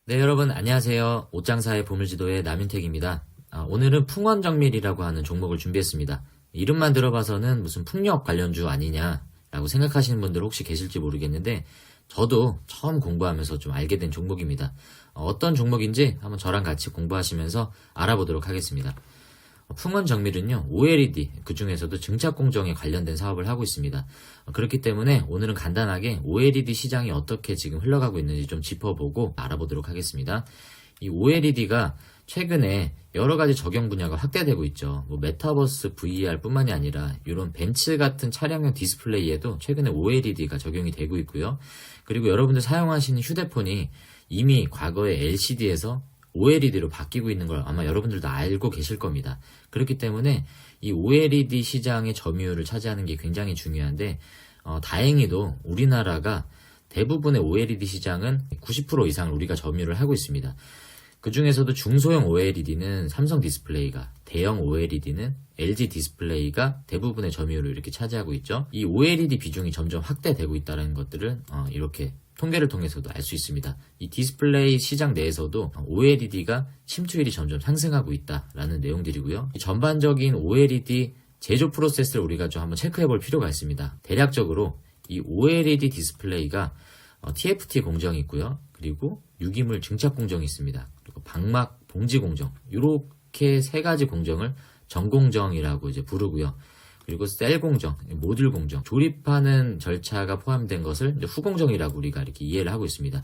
네, 여러분 안녕하세요. 옷장사의 보물지도의 남윤택입니다. 오늘은 풍원정밀이라고 하는 종목을 준비했습니다. 이름만 들어봐서는 무슨 풍력 관련주 아니냐라고 생각하시는 분들 혹시 계실지 모르겠는데 저도 처음 공부하면서 좀 알게 된 종목입니다. 어떤 종목인지 한번 저랑 같이 공부하시면서 알아보도록 하겠습니다. 풍원정밀은요, OLED, 그 중에서도 증착공정에 관련된 사업을 하고 있습니다. 그렇기 때문에 오늘은 간단하게 OLED 시장이 어떻게 지금 흘러가고 있는지 좀 짚어보고 알아보도록 하겠습니다. 이 OLED가 최근에 여러 가지 적용 분야가 확대되고 있죠. 메타버스 VR 뿐만이 아니라 이런 벤츠 같은 차량용 디스플레이에도 최근에 OLED가 적용이 되고 있고요. 그리고 여러분들 사용하시는 휴대폰이 이미 과거에 LCD에서 OLED로 바뀌고 있는 걸 아마 여러분들도 알고 계실 겁니다. 그렇기 때문에 이 OLED 시장의 점유율을 차지하는 게 굉장히 중요한데 다행히도 우리나라가 대부분의 OLED 시장은 90% 이상을 우리가 점유를 하고 있습니다. 그 중에서도 중소형 OLED는 삼성 디스플레이가, 대형 OLED는 LG 디스플레이가 대부분의 점유율을 이렇게 차지하고 있죠. 이 OLED 비중이 점점 확대되고 있다는 것들을 이렇게 통계를 통해서도 알 수 있습니다. 이 디스플레이 시장 내에서도 OLED가 침투율이 점점 상승하고 있다라는 내용들이고요. 이 전반적인 OLED 제조 프로세스를 우리가 좀 한번 체크해 볼 필요가 있습니다. 대략적으로 이 OLED 디스플레이가 TFT 공정이 있고요. 그리고 유기물 증착 공정이 있습니다. 그리고 방막 봉지 공정, 이렇게 세 가지 공정을 전공정이라고 이제 부르고요. 그리고 셀 공정, 모듈 공정, 조립하는 절차가 포함된 것을 이제 후공정이라고 우리가 이렇게 이해를 하고 있습니다.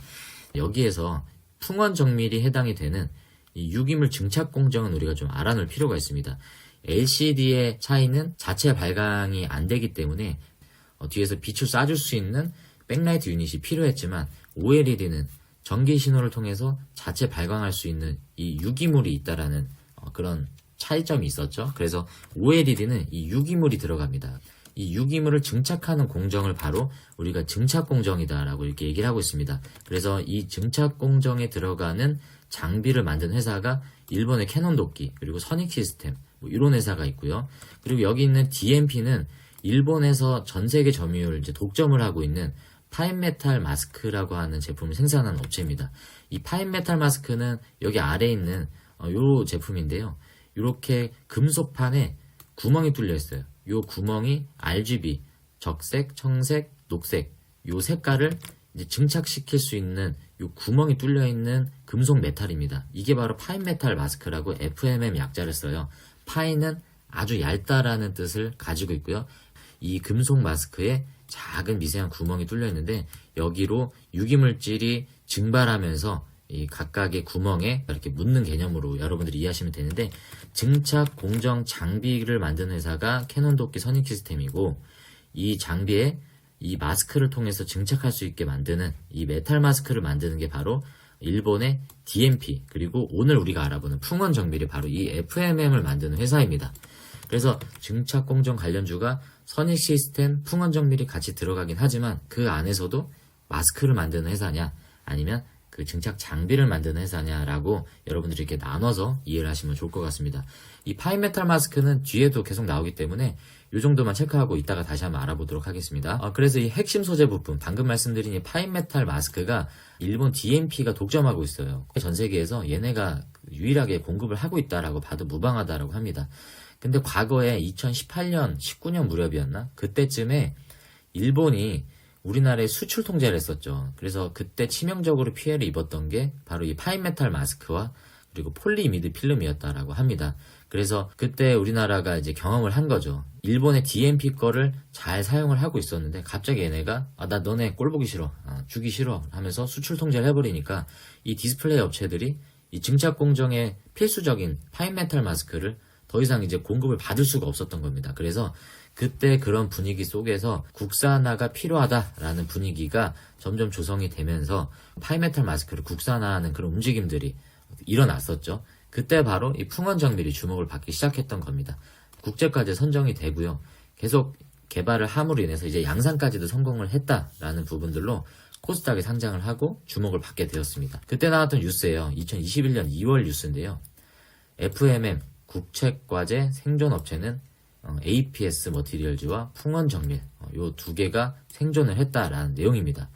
여기에서 풍원 정밀이 해당이 되는 이 유기물 증착 공정은 우리가 좀 알아놓을 필요가 있습니다. LCD의 차이는 자체 발광이 안 되기 때문에 뒤에서 빛을 쏴줄 수 있는 백라이트 유닛이 필요했지만 OLED는 전기 신호를 통해서 자체 발광할 수 있는 이 유기물이 있다라는 그런 차이점이 있었죠. 그래서 OLED는 이 유기물이 들어갑니다. 이 유기물을 증착하는 공정을 바로 우리가 증착 공정이다라고 이렇게 얘기를 하고 있습니다. 그래서 이 증착 공정에 들어가는 장비를 만든 회사가 일본의 캐논 도끼, 그리고 선익 시스템, 이런 회사가 있고요. 그리고 여기 있는 DMP는 일본에서 전 세계 점유율 이제 독점을 하고 있는 파인메탈 마스크라고 하는 제품을 생산하는 업체입니다. 이 파인메탈 마스크는 여기 아래에 있는 요 제품인데요. 이렇게 금속판에 구멍이 뚫려 있어요. 이 구멍이 RGB, 적색, 청색, 녹색, 이 색깔을 이제 증착시킬 수 있는 이 구멍이 뚫려 있는 금속 메탈입니다. 이게 바로 파인 메탈 마스크라고 FMM 약자를 써요. 파인은 아주 얇다라는 뜻을 가지고 있고요. 이 금속 마스크에 작은 미세한 구멍이 뚫려 있는데 여기로 유기물질이 증발하면서 이 각각의 구멍에 이렇게 묻는 개념으로 여러분들이 이해하시면 되는데, 증착 공정 장비를 만드는 회사가 캐논 도끼 선익 시스템이고, 이 장비에 이 마스크를 통해서 증착할 수 있게 만드는 이 메탈 마스크를 만드는 게 바로 일본의 DMP, 그리고 오늘 우리가 알아보는 풍원 정밀이 바로 이 FMM을 만드는 회사입니다. 그래서 증착 공정 관련주가 선익 시스템, 풍원 정밀이 같이 들어가긴 하지만 그 안에서도 마스크를 만드는 회사냐 아니면 그 증착 장비를 만드는 회사냐라고 여러분들이 이렇게 나눠서 이해를 하시면 좋을 것 같습니다. 이 파인메탈 마스크는 뒤에도 계속 나오기 때문에 이 정도만 체크하고 이따가 다시 한번 알아보도록 하겠습니다. 그래서 이 핵심 소재 부품, 방금 말씀드린 이 파인메탈 마스크가 일본 DMP가 독점하고 있어요. 전 세계에서 얘네가 유일하게 공급을 하고 있다라고 봐도 무방하다라고 합니다. 근데 과거에 2018년, 19년 무렵이었나? 그때쯤에 일본이 우리나라에 수출 통제를 했었죠. 그래서 그때 치명적으로 피해를 입었던 게 바로 이 파인메탈 마스크와 그리고 폴리이미드 필름이었다라고 합니다. 그래서 그때 우리나라가 이제 경험을 한 거죠. 일본의 DMP 거를 잘 사용을 하고 있었는데 갑자기 얘네가 나 너네 꼴 보기 싫어, 주기 싫어 하면서 수출 통제를 해버리니까 이 디스플레이 업체들이 이 증착 공정의 필수적인 파인메탈 마스크를 더 이상 이제 공급을 받을 수가 없었던 겁니다. 그래서 그때 그런 분위기 속에서 국산화가 필요하다라는 분위기가 점점 조성이 되면서 파이메탈 마스크를 국산화하는 그런 움직임들이 일어났었죠. 그때 바로 이 풍원정밀이 주목을 받기 시작했던 겁니다. 국제과제 선정이 되고요. 계속 개발을 함으로 인해서 이제 양산까지도 성공을 했다라는 부분들로 코스닥에 상장을 하고 주목을 받게 되었습니다. 그때 나왔던 뉴스예요. 2021년 2월 뉴스인데요. FMM 국책과제 생존업체는 APS 머티리얼즈와 풍원정밀 요 두 개가 생존을 했다라는 내용입니다.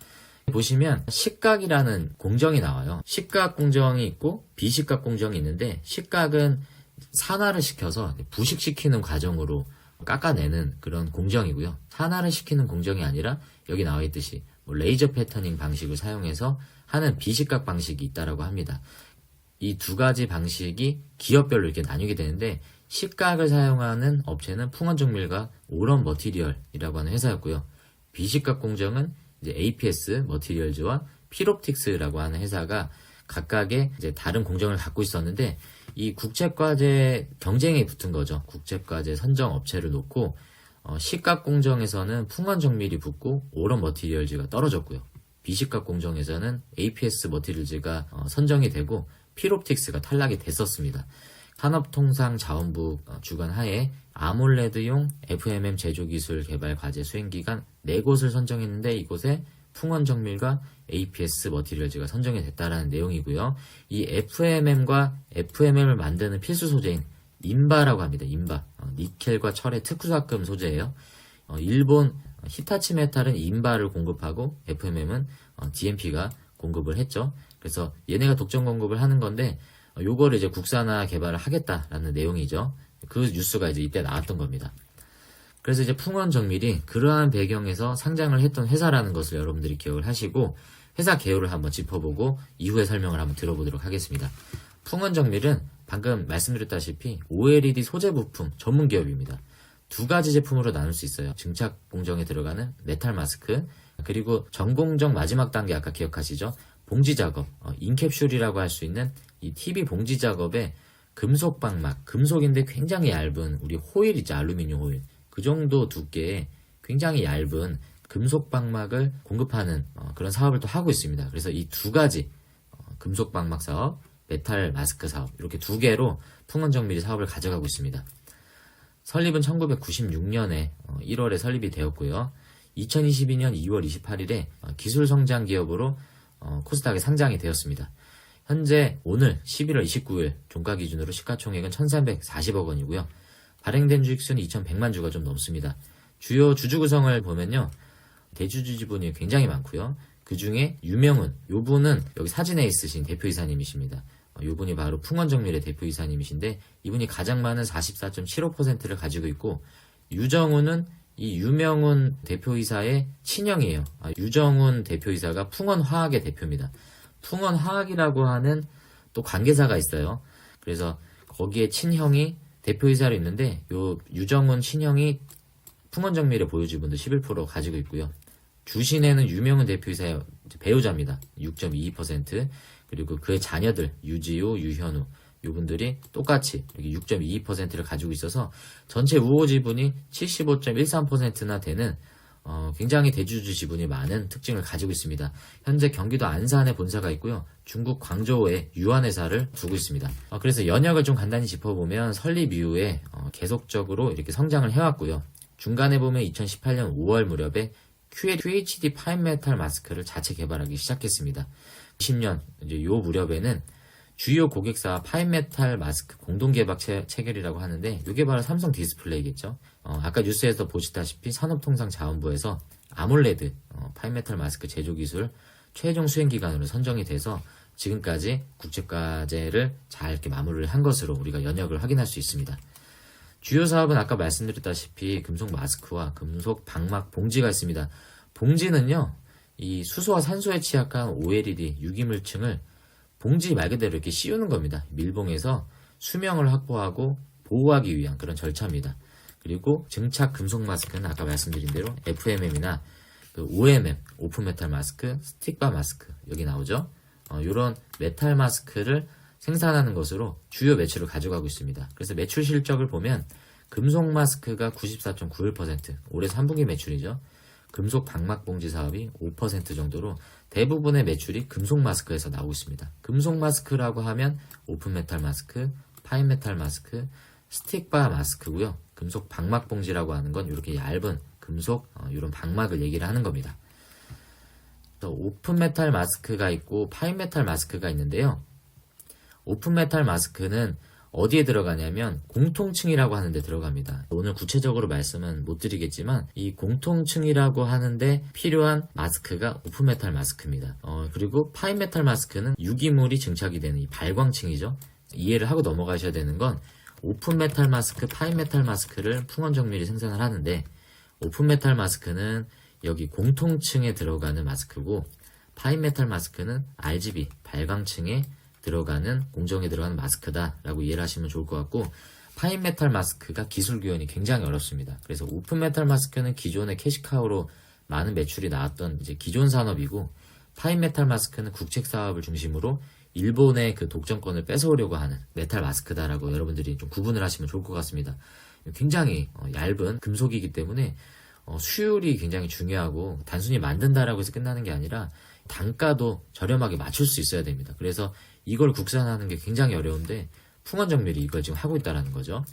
보시면 식각이라는 공정이 나와요. 식각 공정이 있고 비식각 공정이 있는데, 식각은 산화를 시켜서 부식시키는 과정으로 깎아내는 그런 공정이고요. 산화를 시키는 공정이 아니라 여기 나와 있듯이 레이저 패터닝 방식을 사용해서 하는 비식각 방식이 있다라고 합니다. 이 두 가지 방식이 기업별로 이렇게 나뉘게 되는데, 식각을 사용하는 업체는 풍원정밀과 오런 머티리얼이라고 하는 회사였고요. 비식각 공정은 이제 APS 머티리얼즈와 필옵틱스라고 하는 회사가 각각의 이제 다른 공정을 갖고 있었는데, 이 국제과제 경쟁에 붙은 거죠. 국제과제 선정 업체를 놓고 식각 공정에서는 풍원정밀이 붙고 오런 머티리얼즈가 떨어졌고요. 비식각 공정에서는 APS 머티리얼즈가 선정이 되고 필옵틱스가 탈락이 됐었습니다. 산업통상자원부 주관 하에 아몰레드용 FMM 제조기술 개발 과제 수행기간 4곳을 선정했는데, 이곳에 풍원정밀과 APS 머티리얼즈가 선정이 됐다라는 내용이고요. 이 FMM과 FMM을 만드는 필수 소재인 인바라고 합니다. 인바. 니켈과 철의 특수합금 소재예요. 일본 히타치 메탈은 인바를 공급하고 FMM은 DMP가 공급을 했죠. 그래서 얘네가 독점 공급을 하는 건데, 요거를 이제 국산화 개발을 하겠다라는 내용이죠. 그 뉴스가 이제 이때 나왔던 겁니다. 그래서 이제 풍원정밀이 그러한 배경에서 상장을 했던 회사라는 것을 여러분들이 기억을 하시고, 회사 개요를 한번 짚어보고 이후에 설명을 한번 들어보도록 하겠습니다. 풍원정밀은 방금 말씀드렸다시피 OLED 소재 부품 전문 기업입니다. 두 가지 제품으로 나눌 수 있어요. 증착 공정에 들어가는 메탈 마스크, 그리고 전공정 마지막 단계 아까 기억하시죠? 봉지 작업, 인캡슐이라고 할 수 있는 이 TV 봉지 작업에 금속 방막, 금속인데 굉장히 얇은 우리 호일 있죠, 알루미늄 호일. 그 정도 두께의 굉장히 얇은 금속 방막을 공급하는 그런 사업을 또 하고 있습니다. 그래서 이 두 가지 금속 방막 사업, 메탈 마스크 사업, 이렇게 두 개로 풍원정밀이 사업을 가져가고 있습니다. 설립은 1996년에 1월에 설립이 되었고요. 2022년 2월 28일에 기술 성장 기업으로 코스닥에 상장이 되었습니다. 현재 오늘 11월 29일 종가 기준으로 시가총액은 1340억 원이고요. 발행된 주식수는 2100만 주가 좀 넘습니다. 주요 주주 구성을 보면요, 대주주 지분이 굉장히 많고요. 그 중에 유명은, 요분은 여기 사진에 있으신 대표이사님이십니다. 요분이 바로 풍원정밀의 대표이사님이신데, 이분이 가장 많은 44.75%를 가지고 있고, 유정훈은 이 유명훈 대표이사의 친형이에요. 유정훈 대표이사가 풍원화학의 대표입니다. 풍원화학이라고 하는 또 관계사가 있어요. 그래서 거기에 친형이 대표이사로 있는데, 요 유정훈 친형이 풍원정밀의 보유지분도 11% 가지고 있고요. 주신에는 유명훈 대표이사의 배우자입니다. 6.22%, 그리고 그의 자녀들 유지호, 유현우, 요분들이 똑같이 6.22%를 가지고 있어서 전체 우호 지분이 75.13%나 되는 굉장히 대주주 지분이 많은 특징을 가지고 있습니다. 현재 경기도 안산에 본사가 있고요. 중국 광저우에 유한회사를 두고 있습니다. 그래서 연역을 좀 간단히 짚어보면, 설립 이후에 계속적으로 이렇게 성장을 해왔고요. 중간에 보면 2018년 5월 무렵에 QHD 파인메탈 마스크를 자체 개발하기 시작했습니다. 20년 이제 요 무렵에는 주요 고객사와 파인메탈 마스크 공동개발 체결이라고 하는데, 이게 바로 삼성 디스플레이겠죠. 아까 뉴스에서 보시다시피 산업통상자원부에서 아몰레드 파인메탈 마스크 제조기술 최종 수행기관으로 선정이 돼서 지금까지 국제과제를 잘 이렇게 마무리를 한 것으로 우리가 연역을 확인할 수 있습니다. 주요 사업은 아까 말씀드렸다시피 금속 마스크와 금속 방막 봉지가 있습니다. 봉지는요, 이 수소와 산소에 취약한 OLED 유기물층을 봉지 말 그대로 이렇게 씌우는 겁니다. 밀봉해서 수명을 확보하고 보호하기 위한 그런 절차입니다. 그리고 증착 금속 마스크는 아까 말씀드린 대로 FMM이나 그 OMM, 오픈 메탈 마스크, 스틱바 마스크, 여기 나오죠. 이런 메탈 마스크를 생산하는 것으로 주요 매출을 가져가고 있습니다. 그래서 매출 실적을 보면 금속 마스크가 94.91%, 올해 3분기 매출이죠. 금속 방막 봉지 사업이 5% 정도로 대부분의 매출이 금속 마스크에서 나오고 있습니다. 금속 마스크라고 하면 오픈 메탈 마스크, 파인 메탈 마스크, 스틱바 마스크고요. 금속 방막 봉지라고 하는 건 이렇게 얇은 금속 이런 방막을 얘기를 하는 겁니다. 오픈 메탈 마스크가 있고 파인 메탈 마스크가 있는데요. 오픈 메탈 마스크는 어디에 들어가냐면 공통층이라고 하는데 들어갑니다. 오늘 구체적으로 말씀은 못 드리겠지만 이 공통층이라고 하는데 필요한 마스크가 오픈메탈 마스크입니다. 그리고 파인메탈 마스크는 유기물이 증착이 되는 이 발광층이죠. 이해를 하고 넘어가셔야 되는 건 오픈메탈 마스크, 파인메탈 마스크를 풍원정밀이 생산을 하는데 오픈메탈 마스크는 여기 공통층에 들어가는 마스크고 파인메탈 마스크는 RGB, 발광층에 들어가는 공정에 들어가는 마스크다라고 이해를 하시면 좋을 것 같고 파인메탈 마스크가 기술 구현이 굉장히 어렵습니다. 그래서 오픈메탈 마스크는 기존의 캐시카우로 많은 매출이 나왔던 이제 기존 산업이고 파인메탈 마스크는 국책 사업을 중심으로 일본의 그 독점권을 뺏어오려고 하는 메탈 마스크다라고 여러분들이 좀 구분을 하시면 좋을 것 같습니다. 굉장히 얇은 금속이기 때문에 수율이 굉장히 중요하고 단순히 만든다라고 해서 끝나는 게 아니라 단가도 저렴하게 맞출 수 있어야 됩니다. 그래서 이걸 국산하는 게 굉장히 어려운데 풍원정밀이 이걸 지금 하고 있다는 거죠.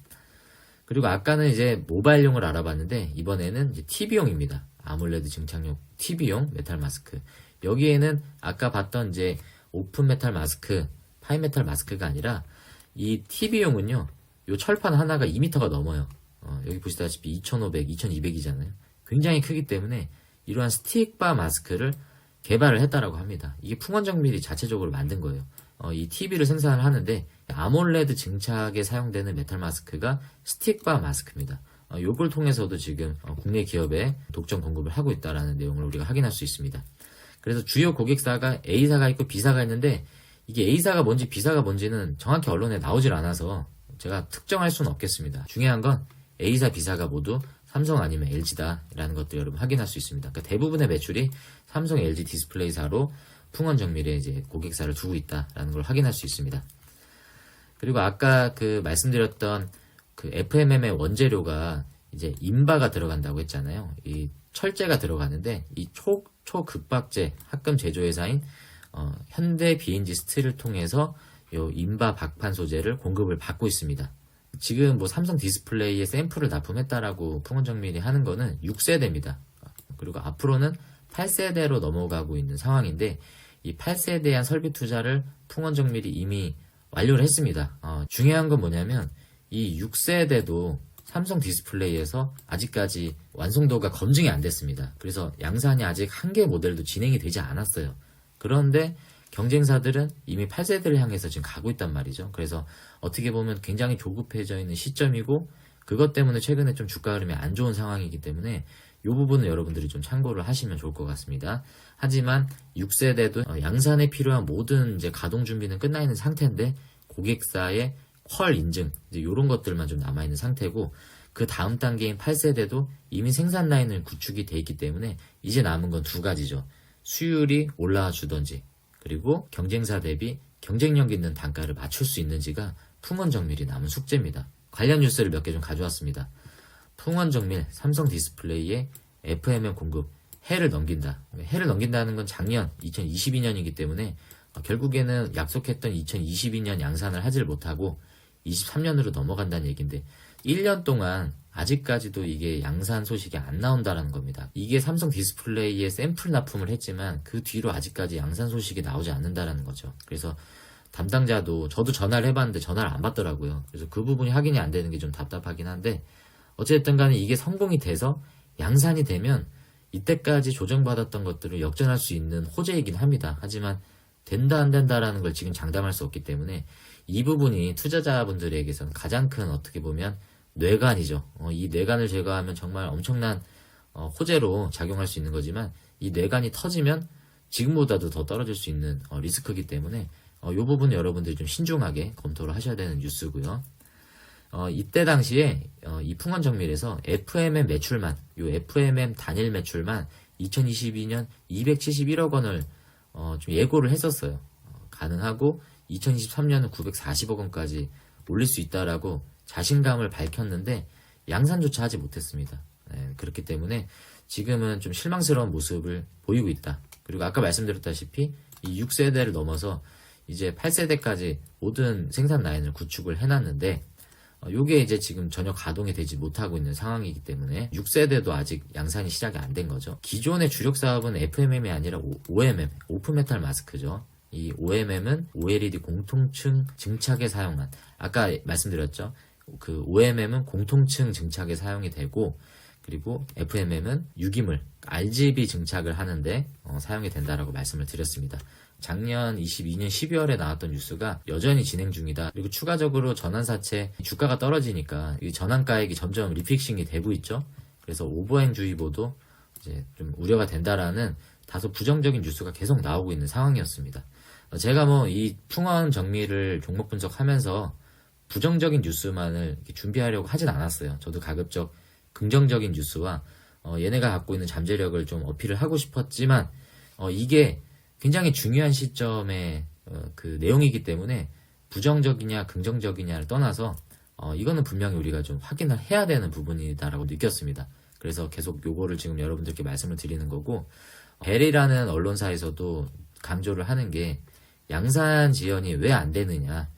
그리고 아까는 이제 모바일용을 알아봤는데 이번에는 이제 TV용입니다. 아몰레드 증착용 TV용 메탈 마스크. 여기에는 아까 봤던 이제 오픈 메탈 마스크, 파인 메탈 마스크가 아니라 이 TV용은요. 요 철판 하나가 2m가 넘어요. 여기 보시다시피 2500, 2200이잖아요. 굉장히 크기 때문에 이러한 스틱바 마스크를 개발을 했다라고 합니다. 이게 풍원정밀이 자체적으로 만든 거예요. 이 TV를 생산을 하는데 아몰레드 증착에 사용되는 메탈 마스크가 스틱바 마스크입니다. 요걸 통해서도 지금 국내 기업에 독점 공급을 하고 있다라는 내용을 우리가 확인할 수 있습니다. 그래서 주요 고객사가 A사가 있고 B사가 있는데 이게 A사가 뭔지 B사가 뭔지는 정확히 언론에 나오질 않아서 제가 특정할 수는 없겠습니다. 중요한 건 A사, B사가 모두 삼성 아니면 LG다라는 것들 여러분 확인할 수 있습니다. 그러니까 대부분의 매출이 삼성, LG 디스플레이사로 풍원정밀에 이제 고객사를 두고 있다라는 걸 확인할 수 있습니다. 그리고 아까 그 말씀드렸던 그 FMM의 원재료가 이제 인바가 들어간다고 했잖아요. 이 철제가 들어가는데 이 초극박제 합금 제조회사인 현대 BNG 스틸을 통해서 요 인바 박판 소재를 공급을 받고 있습니다. 지금 뭐 삼성 디스플레이에 샘플을 납품했다라고 풍원정밀이 하는 거는 6세대입니다. 그리고 앞으로는 8세대로 넘어가고 있는 상황인데 이 8세대한 설비 투자를 풍원정밀이 이미 완료를 했습니다. 중요한 건 뭐냐면 이 6세대도 삼성 디스플레이에서 아직까지 완성도가 검증이 안 됐습니다. 그래서 양산이 아직 한 개 모델도 진행이 되지 않았어요. 그런데 경쟁사들은 이미 8세대를 향해서 지금 가고 있단 말이죠. 그래서 어떻게 보면 굉장히 조급해져 있는 시점이고 그것 때문에 최근에 좀 주가 흐름이 안 좋은 상황이기 때문에 이 부분은 여러분들이 좀 참고를 하시면 좋을 것 같습니다. 하지만 6세대도 양산에 필요한 모든 이제 가동 준비는 끝나 있는 상태인데 고객사의 퀄 인증 이제 이런 것들만 좀 남아 있는 상태고 그 다음 단계인 8세대도 이미 생산 라인은 구축이 돼 있기 때문에 이제 남은 건 두 가지죠. 수율이 올라와 주던지 그리고 경쟁사 대비 경쟁력 있는 단가를 맞출 수 있는지가 풍원정밀이 남은 숙제입니다. 관련 뉴스를 몇 개 좀 가져왔습니다. 풍원정밀 삼성 디스플레이의 FMM 공급 해를 넘긴다. 해를 넘긴다는 건 작년 2022년이기 때문에 결국에는 약속했던 2022년 양산을 하질 못하고 23년으로 넘어간다는 얘기인데 1년 동안 아직까지도 이게 양산 소식이 안 나온다라는 겁니다. 이게 삼성 디스플레이에 샘플 납품을 했지만 그 뒤로 아직까지 양산 소식이 나오지 않는다라는 거죠. 그래서 담당자도 저도 전화를 해봤는데 전화를 안 받더라고요. 그래서 그 부분이 확인이 안 되는 게 좀 답답하긴 한데 어쨌든 간에 이게 성공이 돼서 양산이 되면 이때까지 조정받았던 것들을 역전할 수 있는 호재이긴 합니다. 하지만 된다 안 된다라는 걸 지금 장담할 수 없기 때문에 이 부분이 투자자분들에게서는 가장 큰 어떻게 보면 뇌관이죠. 이 뇌관을 제거하면 정말 엄청난 호재로 작용할 수 있는 거지만 이 뇌관이 터지면 지금보다도 더 떨어질 수 있는 리스크이기 때문에 이 부분 여러분들이 좀 신중하게 검토를 하셔야 되는 뉴스고요. 이때 당시에 이 풍원정밀에서 FMM 매출만 요 FMM 단일 매출만 2022년 271억 원을 좀 예고를 했었어요. 가능하고 2023년은 940억 원까지 올릴 수 있다라고 자신감을 밝혔는데 양산조차 하지 못했습니다. 그렇기 때문에 지금은 좀 실망스러운 모습을 보이고 있다. 그리고 아까 말씀드렸다시피 이 6세대를 넘어서 이제 8세대까지 모든 생산 라인을 구축을 해놨는데 요게 이제 지금 전혀 가동이 되지 못하고 있는 상황이기 때문에 6세대도 아직 양산이 시작이 안 된 거죠. 기존의 주력 사업은 FMM이 아니라 OMM, 오픈메탈 마스크죠. 이 OMM은 OLED 공통층 증착에 사용한, 아까 말씀드렸죠. 그 OMM은 공통층 증착에 사용이 되고, 그리고 FMM은 유기물 RGB 증착을 하는데 사용이 된다라고 말씀을 드렸습니다. 작년 22년 12월에 나왔던 뉴스가 여전히 진행 중이다. 그리고 추가적으로 전환사채 주가가 떨어지니까 이 전환가액이 점점 리픽싱이 되고 있죠. 그래서 오버행주의보도 이제 좀 우려가 된다라는 다소 부정적인 뉴스가 계속 나오고 있는 상황이었습니다. 제가 뭐 이 풍원 정밀을 종목 분석하면서 부정적인 뉴스만을 이렇게 준비하려고 하진 않았어요. 저도 가급적 긍정적인 뉴스와 얘네가 갖고 있는 잠재력을 좀 어필을 하고 싶었지만 이게 굉장히 중요한 시점의 그 내용이기 때문에 부정적이냐 긍정적이냐를 떠나서 이거는 분명히 우리가 좀 확인을 해야 되는 부분이다라고 느꼈습니다. 그래서 계속 요거를 지금 여러분들께 말씀을 드리는 거고, 벨이라는 언론사에서도 강조를 하는 게 양산 지연이 왜 안 되느냐,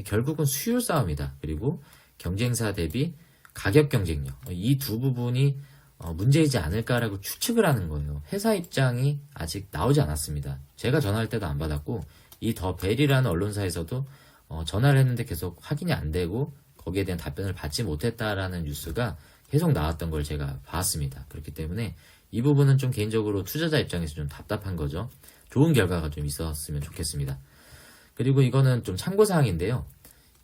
결국은 수율 싸움이다. 그리고 경쟁사 대비 가격 경쟁력, 이 두 부분이 문제이지 않을까라고 추측을 하는 거예요. 회사 입장이 아직 나오지 않았습니다. 제가 전화할 때도 안 받았고, 이 더 벨이라는 언론사에서도 전화를 했는데 계속 확인이 안 되고 거기에 대한 답변을 받지 못했다라는 뉴스가 계속 나왔던 걸 제가 봤습니다. 그렇기 때문에 이 부분은 좀 개인적으로 투자자 입장에서 좀 답답한 거죠. 좋은 결과가 좀 있었으면 좋겠습니다. 그리고 이거는 좀 참고사항인데요.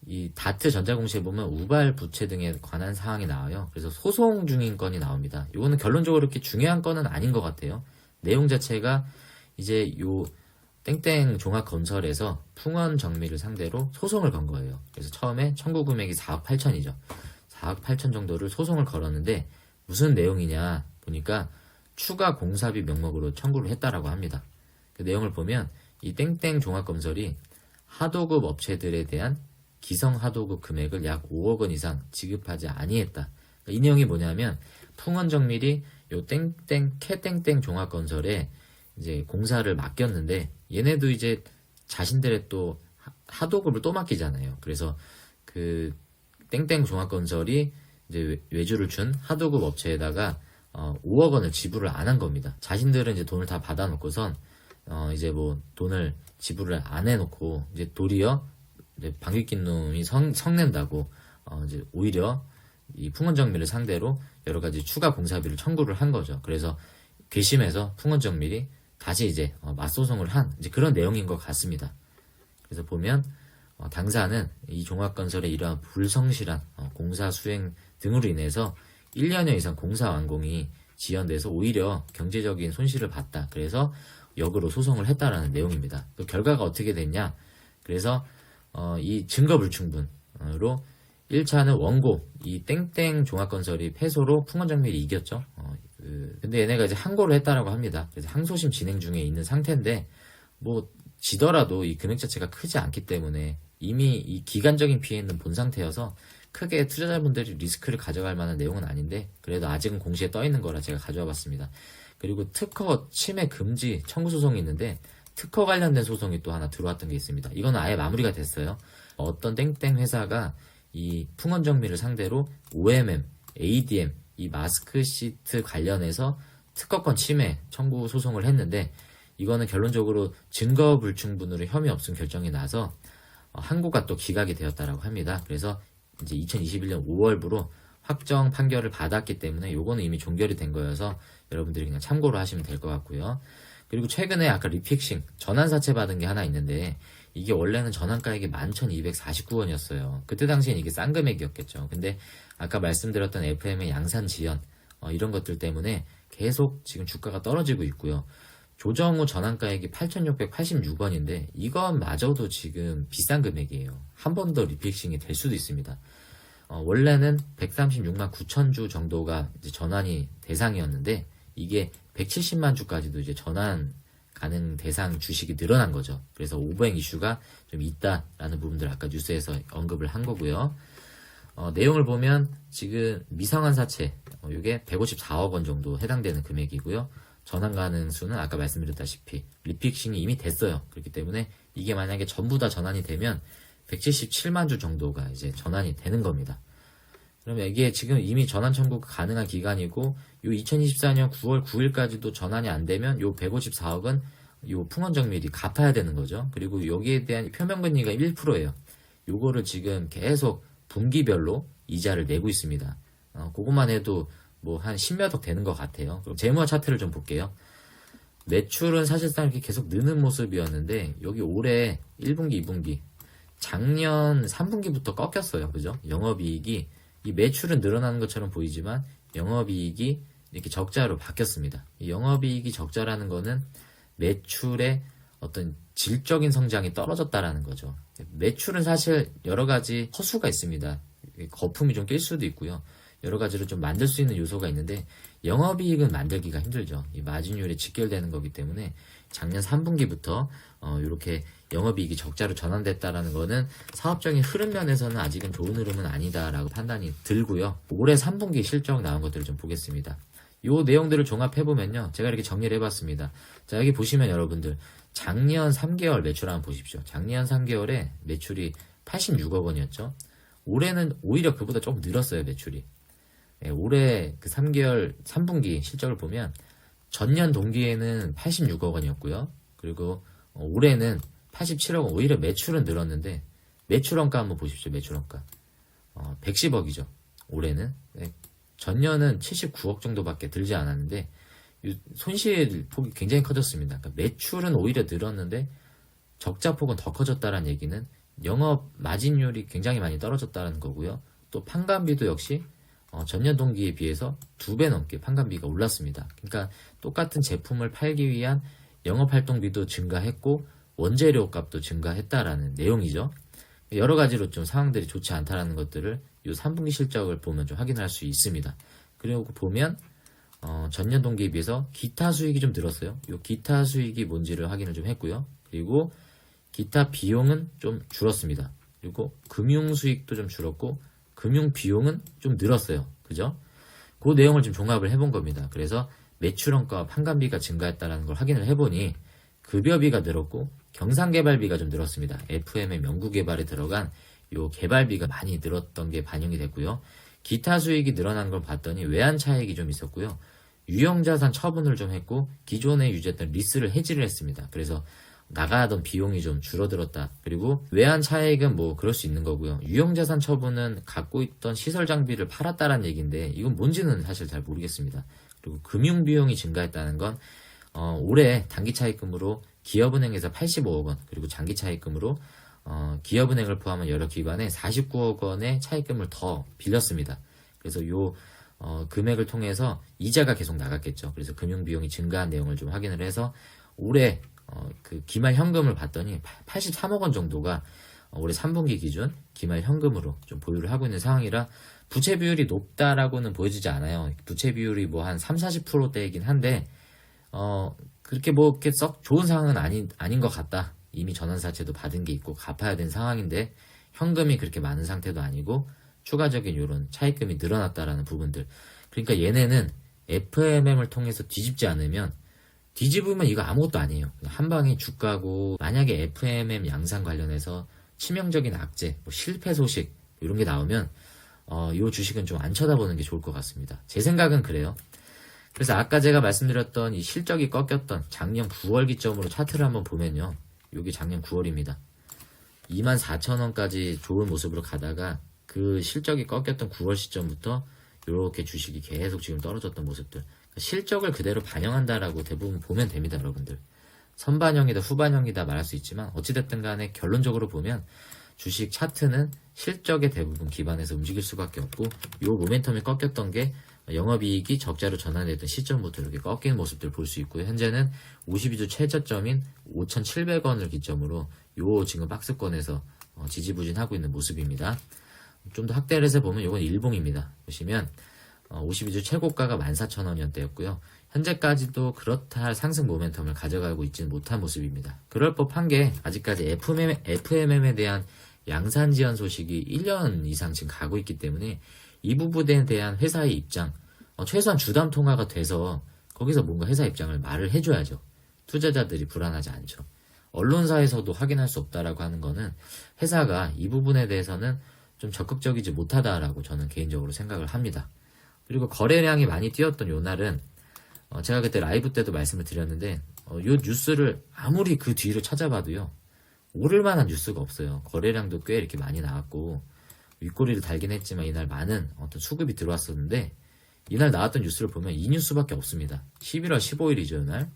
이 다트 전자공시에 보면 우발 부채 등에 관한 사항이 나와요. 그래서 소송 중인 건이 나옵니다. 이거는 결론적으로 그렇게 중요한 건은 아닌 것 같아요. 내용 자체가 이제 요 땡땡 종합건설에서 풍원 정밀을 상대로 소송을 건 거예요. 그래서 처음에 청구 금액이 4억 8천이죠. 4억 8천 정도를 소송을 걸었는데 무슨 내용이냐 보니까 추가 공사비 명목으로 청구를 했다라고 합니다. 그 내용을 보면 이 땡땡 종합건설이 하도급 업체들에 대한 기성 하도급 금액을 약 5억 원 이상 지급하지 아니했다. 이 내용이 뭐냐면 풍원정밀이 요 땡땡 캐땡땡 종합건설에 이제 공사를 맡겼는데 얘네도 이제 자신들의 또 하도급을 또 맡기잖아요. 그래서 그 땡땡 종합건설이 이제 외주를 준 하도급 업체에다가 5억 원을 지불을 안 한 겁니다. 자신들은 이제 돈을 다 받아놓고선 이제 뭐 돈을 지불을 안 해놓고 이제 도리어 이제 방귀 낀 놈이 성낸다고 이제 오히려 이 풍원정밀을 상대로 여러 가지 추가 공사비를 청구를 한 거죠. 그래서 괘씸해서 풍원정밀이 다시 이제 맞소송을 한 이제 그런 내용인 것 같습니다. 그래서 보면 당사는 이 종합건설의 이러한 불성실한 공사 수행 등으로 인해서 1년여 이상 공사 완공이 지연돼서 오히려 경제적인 손실을 봤다. 그래서 역으로 소송을 했다라는 내용입니다. 또 결과가 어떻게 됐냐? 그래서 이 증거 불충분으로 1차는 원고 이 땡땡 종합건설이 패소로 풍원정밀이 이겼죠. 근데 얘네가 이제 항고를 했다라고 합니다. 그래서 항소심 진행 중에 있는 상태인데 뭐 지더라도 이 금액 자체가 크지 않기 때문에 이미 이 기간적인 피해는 본 상태여서 크게 투자자분들이 리스크를 가져갈 만한 내용은 아닌데 그래도 아직은 공시에 떠 있는 거라 제가 가져와 봤습니다. 그리고 특허 침해 금지 청구 소송이 있는데 특허 관련된 소송이 또 하나 들어왔던 게 있습니다. 이거는 아예 마무리가 됐어요. 어떤 땡땡 회사가 이 풍원정밀을 상대로 OMM, ADM, 이 마스크 시트 관련해서 특허권 침해 청구 소송을 했는데 이거는 결론적으로 증거 불충분으로 혐의 없음 결정이 나서 항고가 또 기각이 되었다라고 합니다. 그래서 이제 2021년 5월부로 확정 판결을 받았기 때문에 요거는 이미 종결이 된 거여서 여러분들이 그냥 참고로 하시면 될 것 같고요. 그리고 최근에 아까 리픽싱 전환사채 받은 게 하나 있는데 이게 원래는 전환가액이 11,249원이었어요. 그때 당시엔 이게 싼 금액이었겠죠. 근데 아까 말씀드렸던 FM의 양산 지연 이런 것들 때문에 계속 지금 주가가 떨어지고 있고요. 조정 후 전환가액이 8,686원인데 이것마저도 지금 비싼 금액이에요. 한 번 더 리픽싱이 될 수도 있습니다. 원래는 136만 9천 주 정도가 이제 전환이 대상이었는데 이게 170만 주까지도 이제 전환 가능 대상 주식이 늘어난 거죠. 그래서 오버행 이슈가 좀 있다라는 부분들 아까 뉴스에서 언급을 한 거고요. 내용을 보면 지금 미상환 사채 이게 154억 원 정도 해당되는 금액이고요. 전환 가능 수는 아까 말씀드렸다시피 리픽싱이 이미 됐어요. 그렇기 때문에 이게 만약에 전부 다 전환이 되면 177만 주 정도가 이제 전환이 되는 겁니다. 그러면 이게 지금 이미 전환 청구가 가능한 기간이고 요 2024년 9월 9일까지도 전환이 안 되면 요 154억은 요 풍원정밀이 갚아야 되는 거죠. 그리고 여기에 대한 표면금리가 1%예요. 요거를 지금 계속 분기별로 이자를 내고 있습니다. 그것만 해도 뭐 한 10몇억 되는 것 같아요. 그럼 재무와 차트를 좀 볼게요. 매출은 사실상 이렇게 계속 느는 모습이었는데 여기 올해 1분기, 2분기, 작년 3분기부터 꺾였어요. 그죠? 영업이익이 이 매출은 늘어나는 것처럼 보이지만 영업이익이 이렇게 적자로 바뀌었습니다. 이 영업이익이 적자라는 거는 매출의 어떤 질적인 성장이 떨어졌다라는 거죠. 매출은 사실 여러 가지 허수가 있습니다. 거품이 좀 낄 수도 있고요. 여러 가지로 좀 만들 수 있는 요소가 있는데 영업이익은 만들기가 힘들죠. 이 마진율에 직결되는 거기 때문에 작년 3분기부터 이렇게 영업이익이 적자로 전환됐다라는 거는 사업적인 흐름 면에서는 아직은 좋은 흐름은 아니다라고 판단이 들고요. 올해 3분기 실적 나온 것들을 좀 보겠습니다. 요 내용들을 종합해보면요. 제가 이렇게 정리를 해봤습니다. 자, 여기 보시면 여러분들 작년 3개월 매출 한번 보십시오. 작년 3개월에 매출이 86억 원이었죠. 올해는 오히려 그보다 조금 늘었어요, 매출이. 올해 그 3개월 3분기 실적을 보면 전년 동기에는 86억 원이었고요. 그리고 올해는 87억 원. 오히려 매출은 늘었는데 매출원가 한번 보십시오. 매출원가 110억이죠. 올해는. 전년은 79억 정도밖에 들지 않았는데 손실 폭이 굉장히 커졌습니다. 그러니까 매출은 오히려 늘었는데 적자 폭은 더 커졌다는 얘기는 영업 마진율이 굉장히 많이 떨어졌다는 거고요. 또 판관비도 역시 전년 동기에 비해서 2배 넘게 판관비가 올랐습니다. 그러니까 똑같은 제품을 팔기 위한 영업활동비도 증가했고 원재료 값도 증가했다라는 내용이죠. 여러 가지로 좀 상황들이 좋지 않다라는 것들을 이 3분기 실적을 보면 좀 확인할 수 있습니다. 그리고 보면 전년 동기에 비해서 기타 수익이 좀 늘었어요. 이 기타 수익이 뭔지를 확인을 좀 했고요. 그리고 기타 비용은 좀 줄었습니다. 그리고 금융 수익도 좀 줄었고 금융 비용은 좀 늘었어요. 그죠? 그 내용을 좀 종합을 해본 겁니다. 그래서 매출원가와 판관비가 증가했다는 걸 확인을 해보니 급여비가 늘었고 경상개발비가 좀 늘었습니다. FM의 연구개발에 들어간 요 개발비가 많이 늘었던 게 반영이 됐고요. 기타 수익이 늘어난 걸 봤더니 외환 차익이 좀 있었고요. 유형자산 처분을 좀 했고 기존에 유지했던 리스를 해지를 했습니다. 그래서 나가던 비용이 좀 줄어들었다. 그리고 외환 차익은 뭐 그럴 수 있는 거고요. 유형자산 처분은 갖고 있던 시설 장비를 팔았다라는 얘기인데 이건 뭔지는 사실 잘 모르겠습니다. 그리고 금융 비용이 증가했다는 건 올해 단기 차입금으로 기업은행에서 85억 원 그리고 장기 차입금으로 기업은행을 포함한 여러 기관에 49억 원의 차입금을 더 빌렸습니다. 그래서 요 금액을 통해서 이자가 계속 나갔겠죠. 그래서 금융 비용이 증가한 내용을 좀 확인을 해서 올해 그 기말 현금을 봤더니 83억 원 정도가 올해 3분기 기준 기말 현금으로 좀 보유를 하고 있는 상황이라 부채 비율이 높다라고는 보여지지 않아요. 부채 비율이 뭐 한 3, 40%대이긴 한데 그렇게 뭐 이렇게 썩 좋은 상황은 아닌 것 같다. 이미 전환사채도 받은 게 있고 갚아야 되는 상황인데 현금이 그렇게 많은 상태도 아니고 추가적인 이런 차입금이 늘어났다라는 부분들. 그러니까 얘네는 FMM을 통해서 뒤집지 않으면 뒤집으면 이거 아무것도 아니에요. 한 방에 주가고 만약에 FMM 양상 관련해서 치명적인 악재, 뭐 실패 소식 이런 게 나오면 이 주식은 좀 안 쳐다보는 게 좋을 것 같습니다. 제 생각은 그래요. 그래서 아까 제가 말씀드렸던 이 실적이 꺾였던 작년 9월 기점으로 차트를 한번 보면요. 여기 작년 9월입니다. 24,000원까지 좋은 모습으로 가다가 그 실적이 꺾였던 9월 시점부터 이렇게 주식이 계속 지금 떨어졌던 모습들. 실적을 그대로 반영한다라고 대부분 보면 됩니다, 여러분들. 선반영이다, 후반영이다 말할 수 있지만 어찌됐든 간에 결론적으로 보면 주식 차트는 실적에 대부분 기반해서 움직일 수밖에 없고 이 모멘텀이 꺾였던 게 영업이익이 적자로 전환됐던 시점부터 이렇게 꺾이는 모습들 볼 수 있고요. 현재는 52주 최저점인 5,700원을 기점으로 요 지금 박스권에서 지지부진하고 있는 모습입니다. 좀 더 확대를 해서 보면 이건 일봉입니다. 보시면 52주 최고가가 14,000원이었대였고요. 현재까지도 그렇다 할 상승 모멘텀을 가져가고 있지는 못한 모습입니다. 그럴 법한 게 아직까지 FMM에 대한 양산 지연 소식이 1년 이상 지금 가고 있기 때문에 이 부분에 대한 회사의 입장, 최소한 주담 통화가 돼서 거기서 뭔가 회사 입장을 말을 해줘야죠. 투자자들이 불안하지 않죠. 언론사에서도 확인할 수 없다라고 하는 거는 회사가 이 부분에 대해서는 좀 적극적이지 못하다라고 저는 개인적으로 생각을 합니다. 그리고 거래량이 많이 뛰었던 요 날은 제가 그때 라이브 때도 말씀을 드렸는데 요 뉴스를 아무리 그 뒤로 찾아봐도요, 오를 만한 뉴스가 없어요. 거래량도 꽤 이렇게 많이 나왔고, 윗꼬리를 달긴 했지만 이날 많은 어떤 수급이 들어왔었는데, 이날 나왔던 뉴스를 보면 이 뉴스밖에 없습니다. 11월 15일이죠, 이날.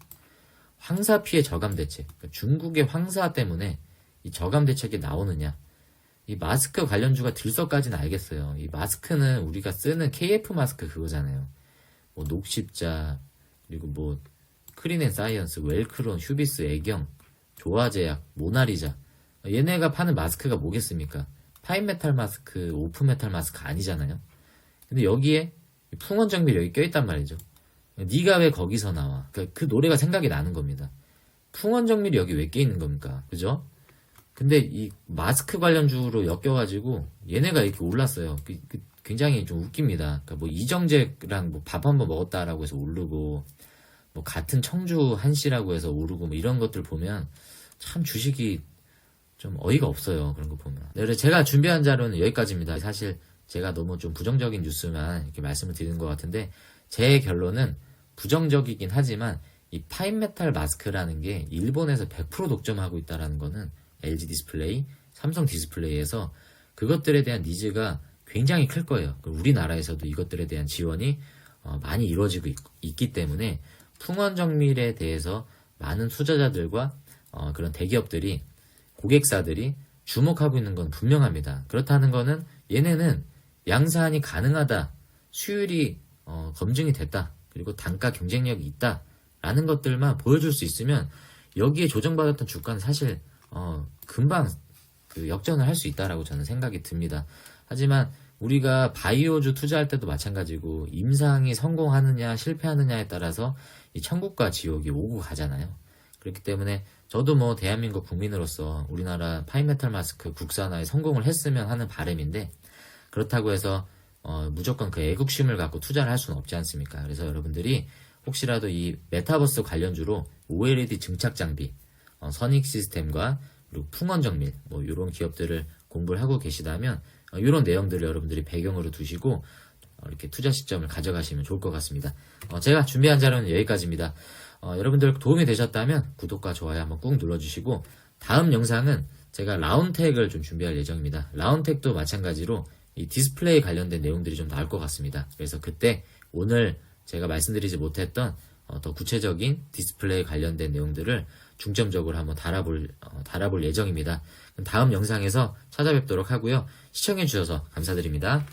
황사 피해 저감 대책. 그러니까 중국의 황사 때문에 이 저감 대책이 나오느냐. 이 마스크 관련주가 들썩까지는 알겠어요. 이 마스크는 우리가 쓰는 KF 마스크 그거잖아요. 뭐 녹십자, 그리고 뭐 크린앤사이언스, 웰크론, 휴비스, 애경, 조화제약, 모나리자. 얘네가 파는 마스크가 뭐겠습니까? 파인메탈 마스크, 오픈메탈 마스크 아니잖아요. 근데 여기에 풍원정밀 여기 껴있단 말이죠. 네가 왜 거기서 나와? 그 노래가 생각이 나는 겁니다. 풍원정밀이 여기 왜 껴있는 겁니까? 그죠? 근데 이 마스크 관련주로 엮여가지고 얘네가 이렇게 올랐어요. 굉장히 좀 웃깁니다. 그러니까 뭐 이정재랑 뭐 밥 한번 먹었다라고 해서 오르고, 뭐 같은 청주 한씨라고 해서 오르고, 뭐 이런 것들 보면 참 주식이 좀 어이가 없어요. 그런 거 보면. 네, 그래서 제가 준비한 자료는 여기까지입니다. 사실 제가 너무 좀 부정적인 뉴스만 이렇게 말씀을 드리는 것 같은데, 제 결론은 부정적이긴 하지만 이 파인메탈 마스크라는 게 일본에서 100% 독점하고 있다는 거는 LG 디스플레이, 삼성 디스플레이에서 그것들에 대한 니즈가 굉장히 클 거예요. 우리나라에서도 이것들에 대한 지원이 많이 이루어지고 있기 때문에 풍원정밀에 대해서 많은 투자자들과 그런 대기업들이, 고객사들이 주목하고 있는 건 분명합니다. 그렇다는 거는 얘네는 양산이 가능하다, 수율이 검증이 됐다, 그리고 단가 경쟁력이 있다 라는 것들만 보여줄 수 있으면 여기에 조정받았던 주가는 사실 금방 그 역전을 할 수 있다라고 저는 생각이 듭니다. 하지만 우리가 바이오주 투자할 때도 마찬가지고 임상이 성공하느냐 실패하느냐에 따라서 이 천국과 지옥이 오고 가잖아요. 그렇기 때문에 저도 뭐 대한민국 국민으로서 우리나라 파인메탈 마스크 국산화에 성공을 했으면 하는 바람인데, 그렇다고 해서 무조건 그 애국심을 갖고 투자를 할 수는 없지 않습니까? 그래서 여러분들이 혹시라도 이 메타버스 관련주로 OLED 증착 장비, 선익 시스템과 그리고 풍원정밀 뭐 이런 기업들을 공부를 하고 계시다면 이런 내용들을 여러분들이 배경으로 두시고 이렇게 투자 시점을 가져가시면 좋을 것 같습니다. 제가 준비한 자료는 여기까지입니다. 여러분들 도움이 되셨다면 구독과 좋아요 한번 꾹 눌러주시고, 다음 영상은 제가 라운텍을 좀 준비할 예정입니다. 라운텍도 마찬가지로 이 디스플레이 관련된 내용들이 좀 나올 것 같습니다. 그래서 그때 오늘 제가 말씀드리지 못했던 더 구체적인 디스플레이 관련된 내용들을 중점적으로 한번 달아볼 예정입니다. 다음 영상에서 찾아뵙도록 하고요. 시청해주셔서 감사드립니다.